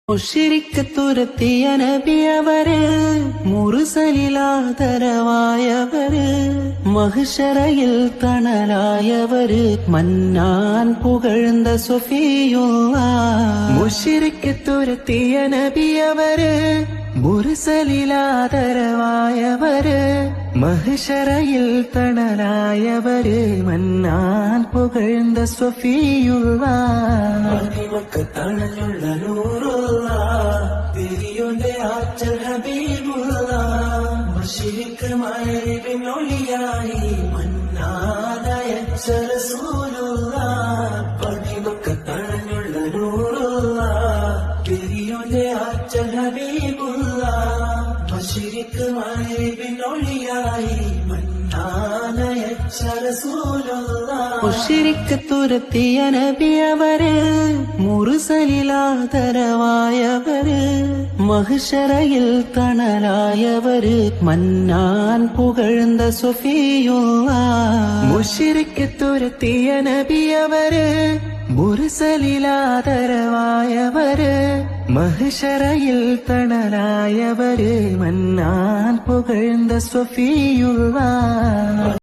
മുശ്രിക്ക് തുരത്തിയ നബിയവര്, മുർസലിലാദരവായവര്, മഹ്ശറയിൽ തണലായവര്, മന്നാൻ പുകഴ്ந்த സഫിയുള്ളാഹ്. മുശ്രിക്ക് തുരത്തിയ നബിയവര്, മുർസലിലാദരവായവര്, മഹ്ശറയിൽ തണലായവര്, മന്നാൻ പുകഴ്ந்த സഫിയുള്ളാഹ്. തണലുള്ള തിരിയോന്റെ ആറ്റൽ ഹബീബുള്ള, മശ്രിക്ക് മഗ്രിബിനൊളിയായി മന്നാനയച്ച റസൂലുള്ള. പതിവൊക്കെ തണലുള്ള നൂറുള്ള, തിരിയോന്റെ ആറ്റൽ ഹബീബുള്ള, മശ്രിക്ക് മഗ്രിബിനൊളിയായി മന്നാനയച്ച റസൂലുള്ള. മുശ്രിക്ക് തുരത്തിയ നബിയവര്, മുർസലിലാദരവായവര്, മഹ്ശറയിൽ തണലായവര്, മന്നാൻ പുകഴ്ந்த സഫിയുള്ളാഹ്. മുശ്രിക്ക് തുരത്തിയ നബിയവര്, മുർസലിലാദരവായവര്, മഹ്ശറയിൽ തണലായവര്, മന്നാൻ പുകഴ്ந்த സഫിയുള്ളാഹ്.